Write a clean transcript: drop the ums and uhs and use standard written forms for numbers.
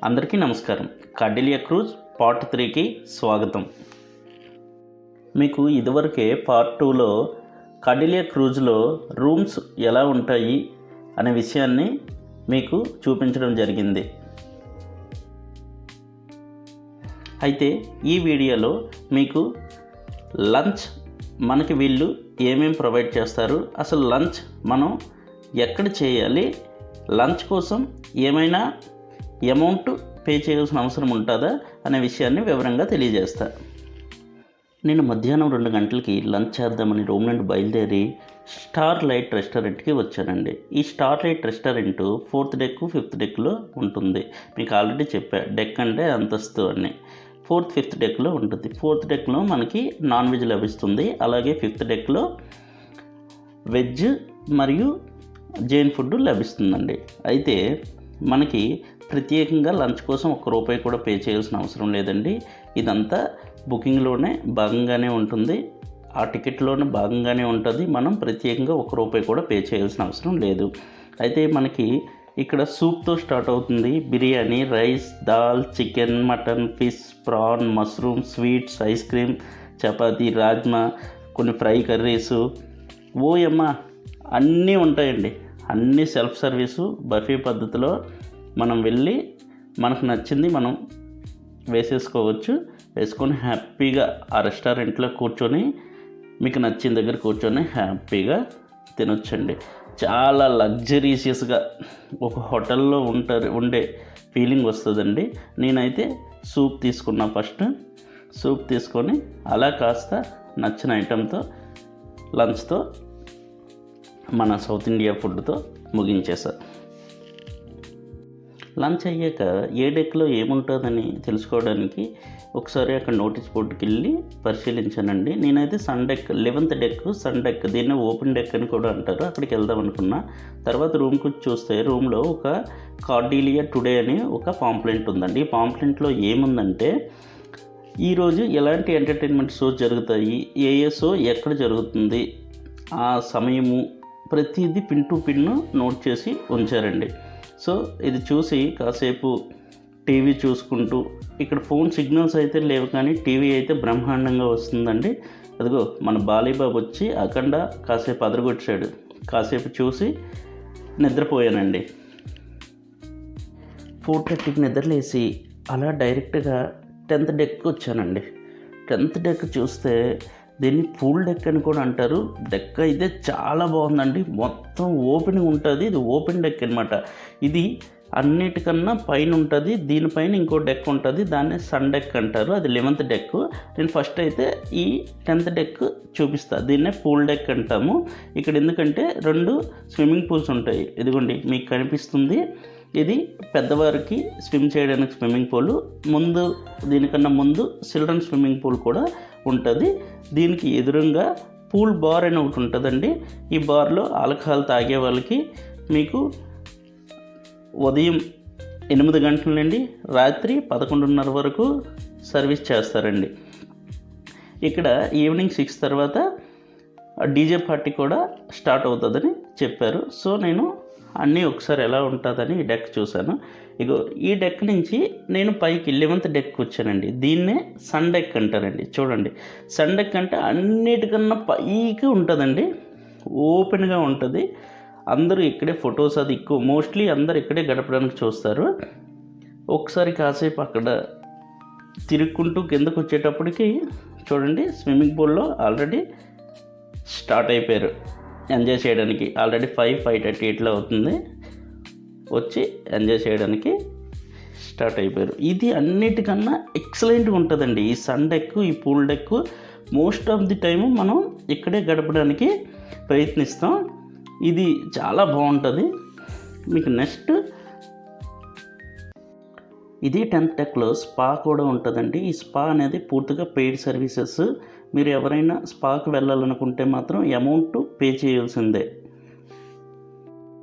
అందరికీ నమస్కారం. Cordelia cruise part 3కి స్వాగతం. మీకు ఇదివరకే పార్ట్ 2లో కార్డిలియా క్రూజ్లో రూమ్స్ ఎలా ఉంటాయి అనే విషయాన్ని మీకు చూపించడం జరిగింది. అయితే ఈ వీడియోలో మీకు లంచ్ మనకి వీళ్ళు ఏమేమి ప్రొవైడ్ చేస్తారు, అసలు లంచ్ మనం ఎక్కడ చేయాలి, లంచ్ కోసం ఏమైనా అమౌంట్ పే చేయాల్సిన అవసరం ఉంటుందా అనే విషయాన్ని వివరంగా తెలియజేస్తా. నేను మధ్యాహ్నం 2 గంటలకి లంచ్ చేద్దామని రూమ్ నుండి బయలుదేరి స్టార్ లైట్ రెస్టారెంట్కి వచ్చానండి. ఈ star light restaurant 4th deck 5th డెక్లో ఉంటుంది. మీకు ఆల్రెడీ చెప్పా, డెక్ అంటే అంతస్తు అని. 4th 5th డెక్లో ఉంటుంది. 4th డెక్లో మనకి నాన్ వెజ్ లభిస్తుంది. అలాగే 5th డెక్లో వెజ్ మరియు జైన్ ఫుడ్ లభిస్తుందండి. అయితే మనకి ప్రత్యేకంగా లంచ్ కోసం ₹1 కూడా పే చేయాల్సిన అవసరం లేదండి. ఇదంతా బుకింగ్లోనే భాగంగానే ఉంటుంది, ఆ టికెట్లోనే భాగంగానే ఉంటుంది. మనం ప్రత్యేకంగా ₹1 కూడా పే చేయాల్సిన అవసరం లేదు. అయితే మనకి ఇక్కడ సూప్తో స్టార్ట్ అవుతుంది. బిర్యానీ, రైస్, దాల్, chicken, mutton, fish, prawn, mushroom, sweets, ice cream, చపాతీ, రాజ్మా, కొన్ని ఫ్రై కర్రీసు, ఓయమ్మ అన్నీ ఉంటాయండి. అన్నీ సెల్ఫ్ సర్వీసు బఫే పద్ధతిలో మనం వెళ్ళి మనకు నచ్చింది మనం వేసుకొని హ్యాపీగా ఆ రెస్టారెంట్లో కూర్చొని మీకు నచ్చిన దగ్గర కూర్చొని హ్యాపీగా తినొచ్చండి. చాలా లగ్జరీషియస్గా ఒక హోటల్లో ఉండే ఫీలింగ్ వస్తుందండి. నేనైతే సూప్ తీసుకున్నా. ఫస్ట్ సూప్ తీసుకొని అలా కాస్త నచ్చిన ఐటెంతో లంచ్తో మన సౌత్ ఇండియా ఫుడ్తో ముగించేసా. లంచ్ అయ్యాక ఏ డెక్లో ఏముంటుందని తెలుసుకోవడానికి ఒకసారి అక్కడ నోటీస్ బోర్డుకి వెళ్ళి పరిశీలించానండి. నేనైతే sun deck 11th deck sun deck, దీన్ని ఓపెన్ డెక్ అని కూడా అంటారు, అక్కడికి వెళ్దాం అనుకున్నా. తర్వాత రూమ్కి చూస్తే రూమ్లో ఒక కార్డిలియా టుడే అని ఒక పాంప్లెంట్ ఉందండి. ఈ పాంప్లెంట్లో ఏముందంటే ఈరోజు ఎలాంటి ఎంటర్టైన్మెంట్ షోస్ జరుగుతాయి, ఏ షో ఎక్కడ జరుగుతుంది, ఆ సమయము ప్రతిదీ పిన్ టు పిన్ నోట్ చేసి ఉంచారండి. సో ఇది చూసి కాసేపు టీవీ చూసుకుంటూ, ఇక్కడ ఫోన్ సిగ్నల్స్ అయితే లేవు కానీ టీవీ అయితే బ్రహ్మాండంగా వస్తుందండి. అదిగో మన బాలీబాబు వచ్చి అఖండ కాసేపు అదరగొచ్చాడు. కాసేపు చూసి నిద్రపోయానండి. 4:30కి నిద్రలేసి అలా డైరెక్ట్గా 10th డెక్ వచ్చానండి. 10th డెక్ చూస్తే దీన్ని పూల్ డెక్ అని కూడా అంటారు. డెక్ అయితే చాలా బాగుందండి, మొత్తం ఓపెన్ ఉంటుంది. ఇది ఓపెన్ డెక్ అనమాట. ఇది అన్నిటికన్నా పైన ఉంటుంది. దీనిపైన ఇంకో డెక్ ఉంటుంది, దాన్ని సన్ డెక్ అంటారు. అది 11th డెక్. నేను ఫస్ట్ అయితే ఈ 10th డెక్ చూపిస్తాను. దీన్నే పూల్ డెక్ అంటాము. ఇక్కడ ఎందుకంటే 2 స్విమ్మింగ్ పూల్స్ ఉంటాయి. ఇదిగోండి మీకు కనిపిస్తుంది. ఇది పెద్దవారికి స్విమ్ చేయడానికి స్విమ్మింగ్ పూల్, దీనికన్నా ముందు చిల్డ్రన్ స్విమ్మింగ్ పూల్ కూడా ఉంటుంది. దీనికి ఎదురుగా పూల్ బార్ అని ఒకటి ఉంటుందండి. ఈ బార్లో ఆల్కహాల్ తాగే వాళ్ళకి మీకు ఉదయం 8 గంటల నుండి రాత్రి 11:30 వరకు సర్వీస్ చేస్తారండి. ఇక్కడ ఈవినింగ్ 6 తర్వాత డీజే పార్టీ కూడా స్టార్ట్ అవుతుందని చెప్పారు. సో నేను అన్నీ ఒకసారి ఎలా ఉంటుందని ఈ డెక్ చూశాను. ఇగో ఈ డెక్ నుంచి నేను పైకి 11th డెక్ వచ్చానండి. దీన్నే సన్ డెక్ అంటారండి. చూడండి, సన్ డెక్ అంటే అన్నిటికన్నా పైకి ఉంటుందండి, ఓపెన్గా ఉంటుంది. అందరూ ఇక్కడే ఫొటోస్ అది ఎక్కువ మోస్ట్లీ అందరూ ఇక్కడే గడపడానికి చూస్తారు. ఒకసారి కాసేపు అక్కడ తిరుక్కుంటూ కిందకు వచ్చేటప్పటికి చూడండి, స్విమ్మింగ్ పూల్లో ఆల్రెడీ స్టార్ట్ అయిపోయారు ఎంజాయ్ చేయడానికి. ఆల్రెడీ 5:30 ఇట్లా అవుతుంది, వచ్చి ఎంజాయ్ చేయడానికి స్టార్ట్ అయిపోయారు. ఇది అన్నిటికన్నా ఎక్సలెంట్గా ఉంటుందండి ఈ సన్ డెక్, ఈ pool deck. Most of the time మనం ఇక్కడే గడపడానికి ప్రయత్నిస్తాం. ఇది చాలా బాగుంటుంది. మీకు నెక్స్ట్ ఇది 10th డెక్లో స్పా కూడా ఉంటుందండి. ఈ స్పా అనేది పూర్తిగా పెయిడ్ సర్వీసెస్. మీరు ఎవరైనా స్పాకి వెళ్ళాలనుకుంటే మాత్రం అమౌంట్ పే చేయాల్సిందే.